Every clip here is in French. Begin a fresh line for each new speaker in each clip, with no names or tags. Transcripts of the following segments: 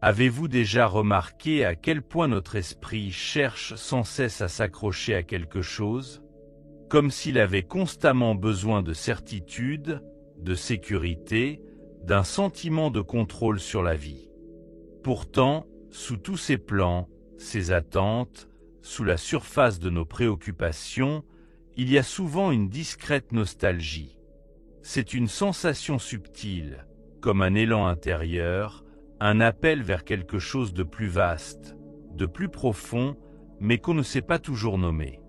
Avez-vous déjà remarqué à quel point notre esprit cherche sans cesse à s'accrocher à quelque chose, comme s'il avait constamment besoin de certitude, de sécurité, d'un sentiment de contrôle sur la vie? Pourtant, sous tous ces plans, ces attentes, sous la surface de nos préoccupations, il y a souvent une discrète nostalgie. C'est une sensation subtile, comme un élan intérieur, un appel vers quelque chose de plus vaste, de plus profond, mais qu'on ne sait pas toujours nommer.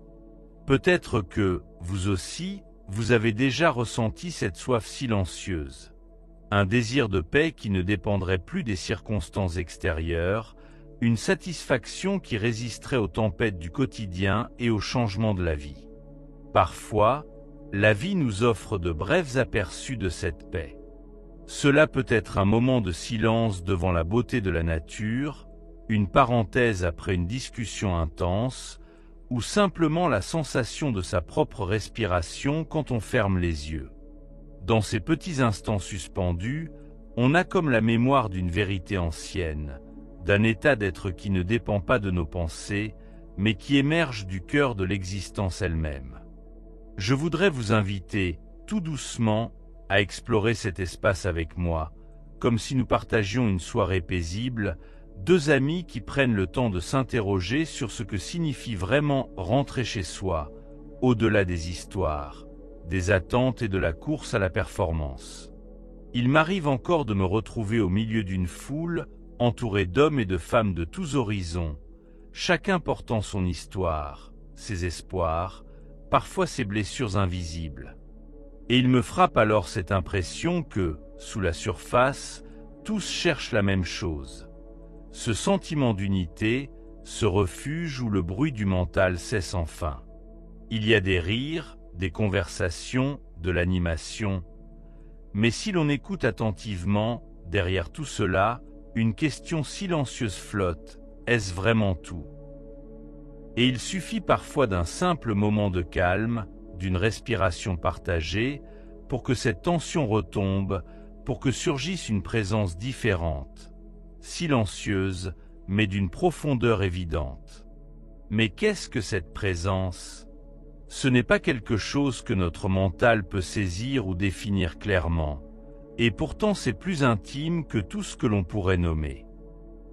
Peut-être que, vous aussi, vous avez déjà ressenti cette soif silencieuse. Un désir de paix qui ne dépendrait plus des circonstances extérieures, une satisfaction qui résisterait aux tempêtes du quotidien et aux changements de la vie. Parfois, la vie nous offre de brefs aperçus de cette paix. Cela peut être un moment de silence devant la beauté de la nature, une parenthèse après une discussion intense, ou simplement la sensation de sa propre respiration quand on ferme les yeux. Dans ces petits instants suspendus, on a comme la mémoire d'une vérité ancienne, d'un état d'être qui ne dépend pas de nos pensées, mais qui émerge du cœur de l'existence elle-même. Je voudrais vous inviter, tout doucement, à explorer cet espace avec moi, comme si nous partagions une soirée paisible, deux amis qui prennent le temps de s'interroger sur ce que signifie vraiment rentrer chez soi, au-delà des histoires, des attentes et de la course à la performance. Il m'arrive encore de me retrouver au milieu d'une foule, entouré d'hommes et de femmes de tous horizons, chacun portant son histoire, ses espoirs, parfois ses blessures invisibles. Et il me frappe alors cette impression que, sous la surface, tous cherchent la même chose. Ce sentiment d'unité, ce refuge où le bruit du mental cesse enfin. Il y a des rires, des conversations, de l'animation. Mais si l'on écoute attentivement, derrière tout cela, une question silencieuse flotte, est-ce vraiment tout? Et il suffit parfois d'un simple moment de calme, d'une respiration partagée, pour que cette tension retombe, pour que surgisse une présence différente, silencieuse, mais d'une profondeur évidente. Mais qu'est-ce que cette présence? Ce n'est pas quelque chose que notre mental peut saisir ou définir clairement, et pourtant c'est plus intime que tout ce que l'on pourrait nommer.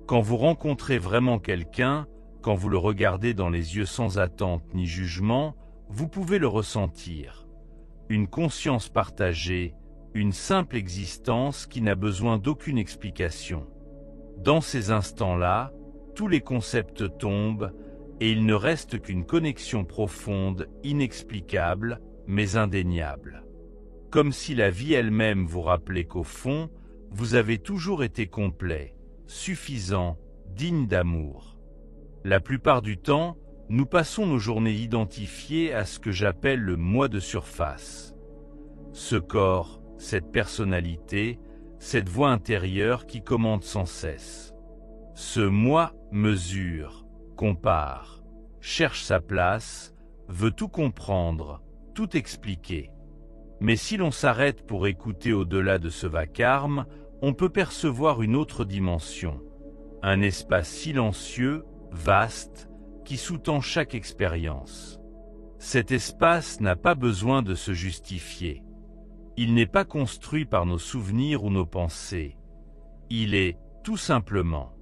Quand vous rencontrez vraiment quelqu'un, quand vous le regardez dans les yeux sans attente ni jugement, vous pouvez le ressentir. Une conscience partagée, une simple existence qui n'a besoin d'aucune explication. Dans ces instants-là, tous les concepts tombent et il ne reste qu'une connexion profonde, inexplicable, mais indéniable. Comme si la vie elle-même vous rappelait qu'au fond, vous avez toujours été complet, suffisant, digne d'amour. La plupart du temps, nous passons nos journées identifiées à ce que j'appelle le moi de surface. Ce corps, cette personnalité, cette voix intérieure qui commande sans cesse. Ce moi mesure, compare, cherche sa place, veut tout comprendre, tout expliquer. Mais si l'on s'arrête pour écouter au-delà de ce vacarme, on peut percevoir une autre dimension. Un espace silencieux, vaste, qui sous-tend chaque expérience. Cet espace n'a pas besoin de se justifier. Il n'est pas construit par nos souvenirs ou nos pensées. Il est, tout simplement.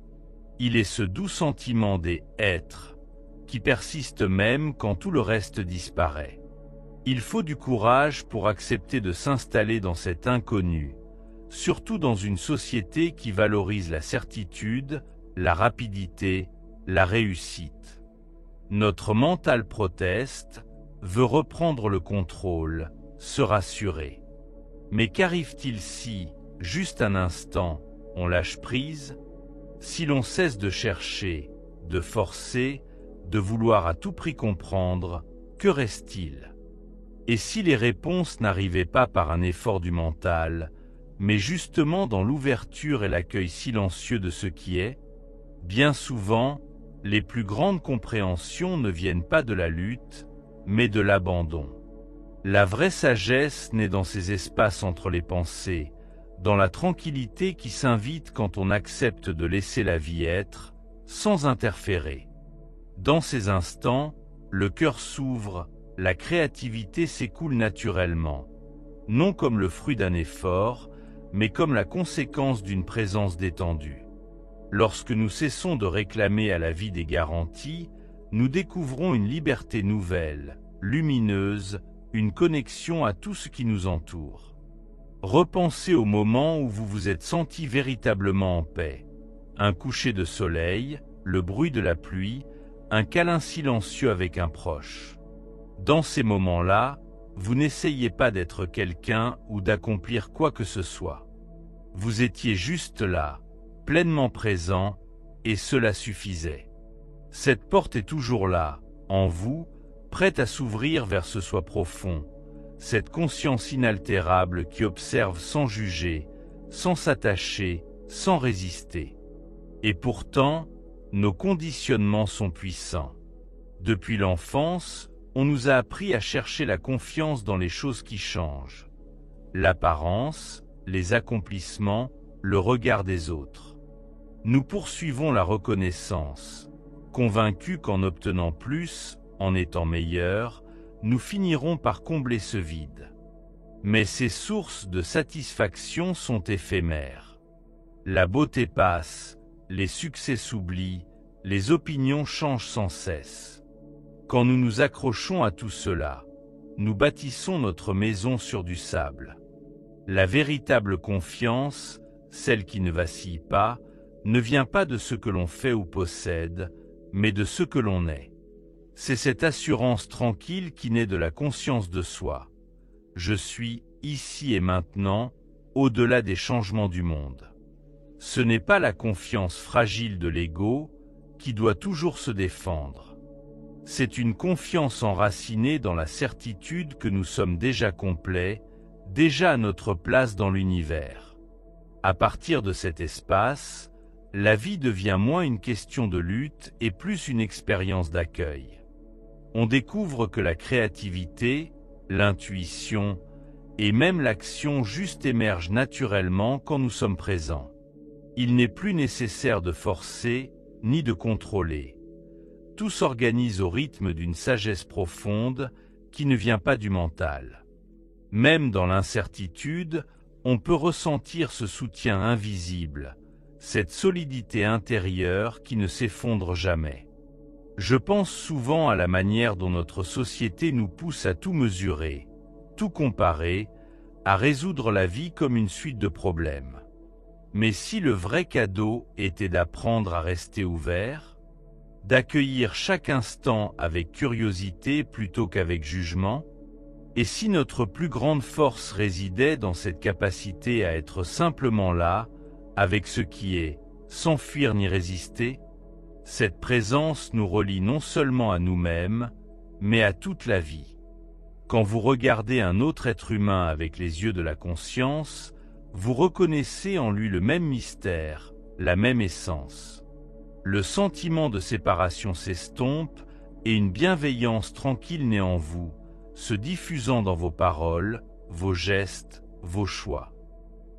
Il est ce doux sentiment des êtres, qui persiste même quand tout le reste disparaît. Il faut du courage pour accepter de s'installer dans cet inconnu, surtout dans une société qui valorise la certitude, la rapidité, la réussite. Notre mental proteste, veut reprendre le contrôle, se rassurer. Mais qu'arrive-t-il si, juste un instant, on lâche prise? Si l'on cesse de chercher, de forcer, de vouloir à tout prix comprendre, que reste-t-il? Et si les réponses n'arrivaient pas par un effort du mental, mais justement dans l'ouverture et l'accueil silencieux de ce qui est? Bien souvent, les plus grandes compréhensions ne viennent pas de la lutte, mais de l'abandon. La vraie sagesse naît dans ces espaces entre les pensées, dans la tranquillité qui s'invite quand on accepte de laisser la vie être, sans interférer. Dans ces instants, le cœur s'ouvre, la créativité s'écoule naturellement, non comme le fruit d'un effort, mais comme la conséquence d'une présence détendue. Lorsque nous cessons de réclamer à la vie des garanties, nous découvrons une liberté nouvelle, lumineuse, une connexion à tout ce qui nous entoure. Repensez au moment où vous vous êtes senti véritablement en paix. Un coucher de soleil, le bruit de la pluie, un câlin silencieux avec un proche. Dans ces moments-là, vous n'essayez pas d'être quelqu'un ou d'accomplir quoi que ce soit. Vous étiez juste là, pleinement présent, et cela suffisait. Cette porte est toujours là, en vous, prête à s'ouvrir vers ce soi profond, cette conscience inaltérable qui observe sans juger, sans s'attacher, sans résister. Et pourtant, nos conditionnements sont puissants. Depuis l'enfance, on nous a appris à chercher la confiance dans les choses qui changent. L'apparence, les accomplissements, le regard des autres. Nous poursuivons la reconnaissance, convaincus qu'en obtenant plus, en étant meilleurs, nous finirons par combler ce vide. Mais ces sources de satisfaction sont éphémères. La beauté passe, les succès s'oublient, les opinions changent sans cesse. Quand nous nous accrochons à tout cela, nous bâtissons notre maison sur du sable. La véritable confiance, celle qui ne vacille pas, ne vient pas de ce que l'on fait ou possède, mais de ce que l'on est. C'est cette assurance tranquille qui naît de la conscience de soi. Je suis ici et maintenant, au-delà des changements du monde. Ce n'est pas la confiance fragile de l'ego qui doit toujours se défendre. C'est une confiance enracinée dans la certitude que nous sommes déjà complets, déjà à notre place dans l'univers. À partir de cet espace, la vie devient moins une question de lutte et plus une expérience d'accueil. On découvre que la créativité, l'intuition et même l'action juste émergent naturellement quand nous sommes présents. Il n'est plus nécessaire de forcer ni de contrôler. Tout s'organise au rythme d'une sagesse profonde qui ne vient pas du mental. Même dans l'incertitude, on peut ressentir ce soutien invisible, cette solidité intérieure qui ne s'effondre jamais. Je pense souvent à la manière dont notre société nous pousse à tout mesurer, tout comparer, à résoudre la vie comme une suite de problèmes. Mais si le vrai cadeau était d'apprendre à rester ouvert, d'accueillir chaque instant avec curiosité plutôt qu'avec jugement, et si notre plus grande force résidait dans cette capacité à être simplement là, avec ce qui est, sans fuir ni résister, cette présence nous relie non seulement à nous-mêmes, mais à toute la vie. Quand vous regardez un autre être humain avec les yeux de la conscience, vous reconnaissez en lui le même mystère, la même essence. Le sentiment de séparation s'estompe et une bienveillance tranquille naît en vous, se diffusant dans vos paroles, vos gestes, vos choix.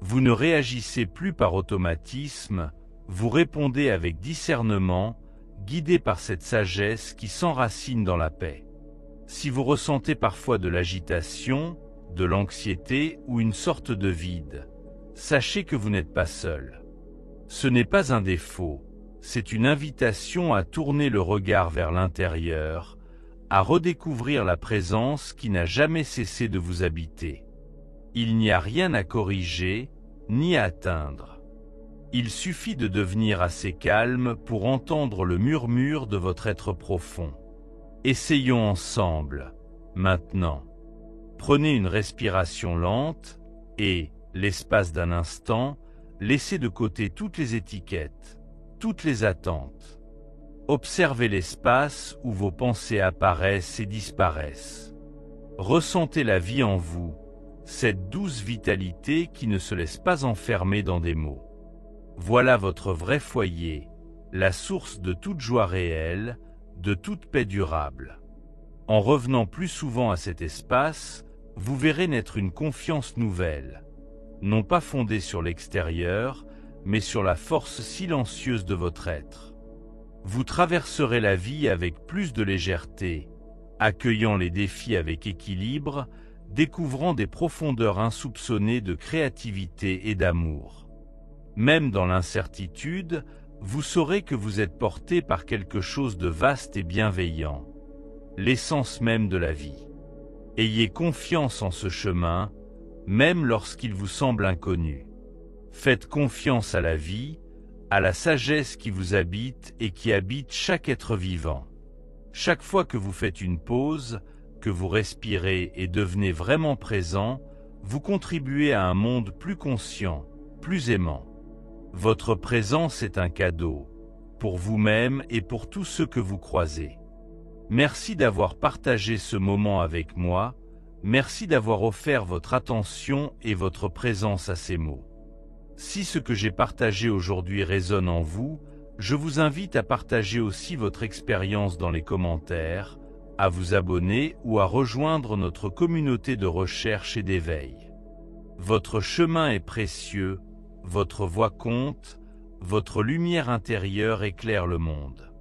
Vous ne réagissez plus par automatisme, vous répondez avec discernement, guidé par cette sagesse qui s'enracine dans la paix. Si vous ressentez parfois de l'agitation, de l'anxiété ou une sorte de vide, sachez que vous n'êtes pas seul. Ce n'est pas un défaut, c'est une invitation à tourner le regard vers l'intérieur, à redécouvrir la présence qui n'a jamais cessé de vous habiter. Il n'y a rien à corriger, ni à atteindre. Il suffit de devenir assez calme pour entendre le murmure de votre être profond. Essayons ensemble, maintenant. Prenez une respiration lente et, l'espace d'un instant, laissez de côté toutes les étiquettes, toutes les attentes. Observez l'espace où vos pensées apparaissent et disparaissent. Ressentez la vie en vous, cette douce vitalité qui ne se laisse pas enfermer dans des mots. Voilà votre vrai foyer, la source de toute joie réelle, de toute paix durable. En revenant plus souvent à cet espace, vous verrez naître une confiance nouvelle, non pas fondée sur l'extérieur, mais sur la force silencieuse de votre être. Vous traverserez la vie avec plus de légèreté, accueillant les défis avec équilibre, découvrant des profondeurs insoupçonnées de créativité et d'amour. Même dans l'incertitude, vous saurez que vous êtes porté par quelque chose de vaste et bienveillant, l'essence même de la vie. Ayez confiance en ce chemin, même lorsqu'il vous semble inconnu. Faites confiance à la vie, à la sagesse qui vous habite et qui habite chaque être vivant. Chaque fois que vous faites une pause, que vous respirez et devenez vraiment présent, vous contribuez à un monde plus conscient, plus aimant. Votre présence est un cadeau, pour vous-même et pour tous ceux que vous croisez. Merci d'avoir partagé ce moment avec moi, merci d'avoir offert votre attention et votre présence à ces mots. Si ce que j'ai partagé aujourd'hui résonne en vous, je vous invite à partager aussi votre expérience dans les commentaires, à vous abonner ou à rejoindre notre communauté de recherche et d'éveil. Votre chemin est précieux, votre voix compte, votre lumière intérieure éclaire le monde.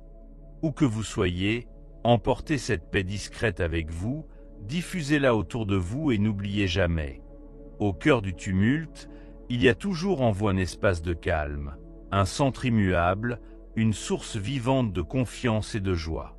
Où que vous soyez, emportez cette paix discrète avec vous, diffusez-la autour de vous et n'oubliez jamais. Au cœur du tumulte, il y a toujours en vous un espace de calme, un centre immuable, une source vivante de confiance et de joie.